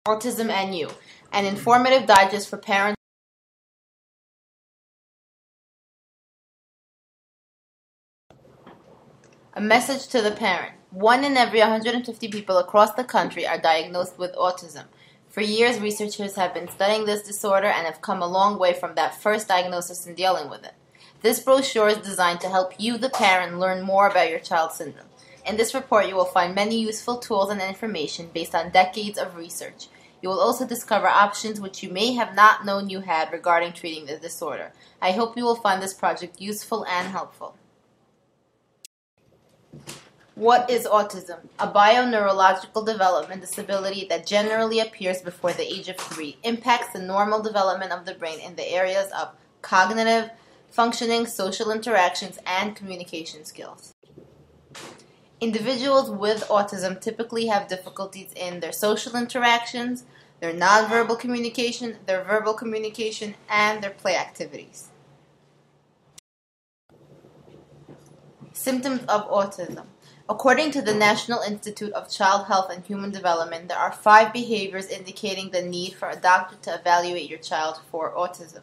Autism and You, an informative digest for parents. A message to the parent. 1 in every 150 people across the country are diagnosed with autism. For years, researchers have been studying this disorder and have come a long way from that first diagnosis in dealing with it. This brochure is designed to help you, the parent, learn more about your child's syndrome. In this report, you will find many useful tools and information based on decades of research. You will also discover options which you may have not known you had regarding treating the disorder. I hope you will find this project useful and helpful. What is autism? A bioneurological development disability that generally appears before the age of 3, impacts the normal development of the brain in the areas of cognitive, functioning, social interactions, and communication skills. Individuals with autism typically have difficulties in their social interactions, their nonverbal communication, their verbal communication, and their play activities. Symptoms of autism. According to the National Institute of Child Health and Human Development, there are 5 behaviors indicating the need for a doctor to evaluate your child for autism.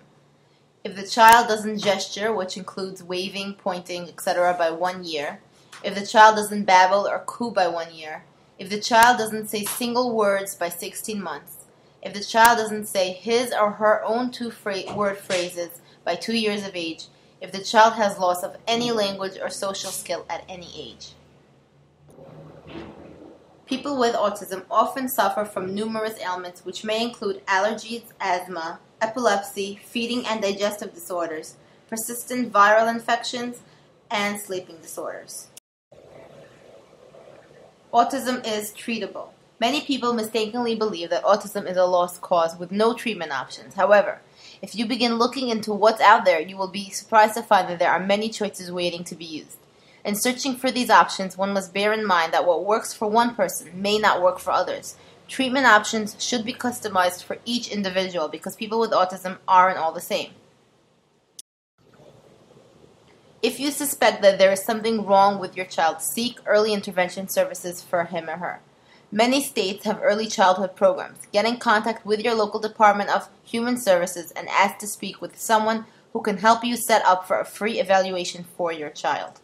If the child doesn't gesture, which includes waving, pointing, etc. by 1 year, if the child doesn't babble or coo by 1 year, if the child doesn't say single words by 16 months, if the child doesn't say his or her own 2-word phrases by 2 years of age, if the child has loss of any language or social skill at any age. People with autism often suffer from numerous ailments which may include allergies, asthma, epilepsy, feeding and digestive disorders, persistent viral infections, and sleeping disorders. Autism is treatable. Many people mistakenly believe that autism is a lost cause with no treatment options. However, if you begin looking into what's out there, you will be surprised to find that there are many choices waiting to be used. In searching for these options, one must bear in mind that what works for one person may not work for others. Treatment options should be customized for each individual because people with autism aren't all the same. If you suspect that there is something wrong with your child, seek early intervention services for him or her. Many states have early childhood programs. Get in contact with your local Department of Human Services and ask to speak with someone who can help you set up for a free evaluation for your child.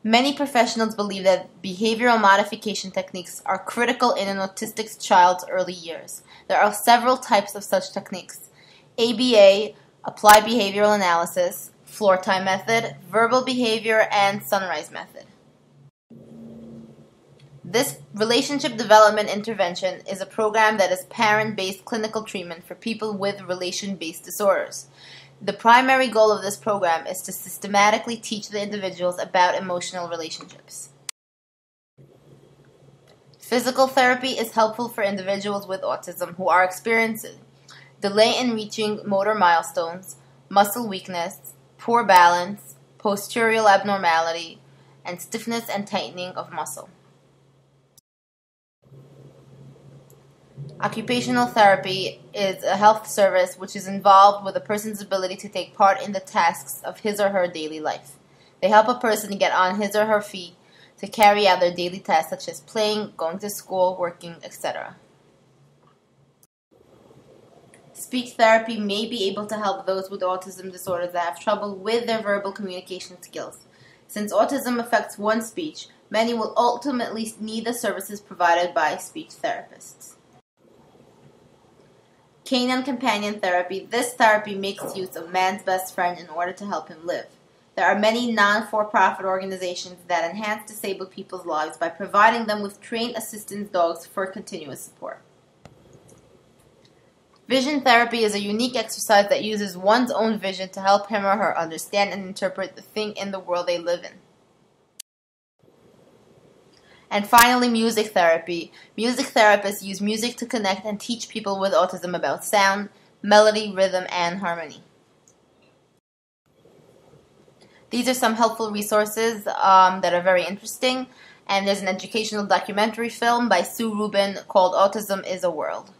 Many professionals believe that behavioral modification techniques are critical in an autistic child's early years. There are several types of such techniques. ABA, Applied Behavioral Analysis, Floor Time Method, Verbal Behavior, and Sunrise Method. This relationship development intervention is a program that is parent-based clinical treatment for people with relation-based disorders. The primary goal of this program is to systematically teach the individuals about emotional relationships. Physical therapy is helpful for individuals with autism who are experiencing delay in reaching motor milestones, muscle weakness, poor balance, postural abnormality, and stiffness and tightening of muscle. Occupational therapy is a health service which is involved with a person's ability to take part in the tasks of his or her daily life. They help a person get on his or her feet to carry out their daily tasks such as playing, going to school, working, etc. Speech therapy may be able to help those with autism disorders that have trouble with their verbal communication skills. Since autism affects one's speech, many will ultimately need the services provided by speech therapists. Canine companion therapy. This therapy makes use of man's best friend in order to help him live. There are many non-for-profit organizations that enhance disabled people's lives by providing them with trained assistance dogs for continuous support. Vision therapy is a unique exercise that uses one's own vision to help him or her understand and interpret the thing in the world they live in. And finally, music therapy. Music therapists use music to connect and teach people with autism about sound, melody, rhythm, and harmony. These are some helpful resources that are very interesting. And there's an educational documentary film by Sue Rubin called Autism is a World.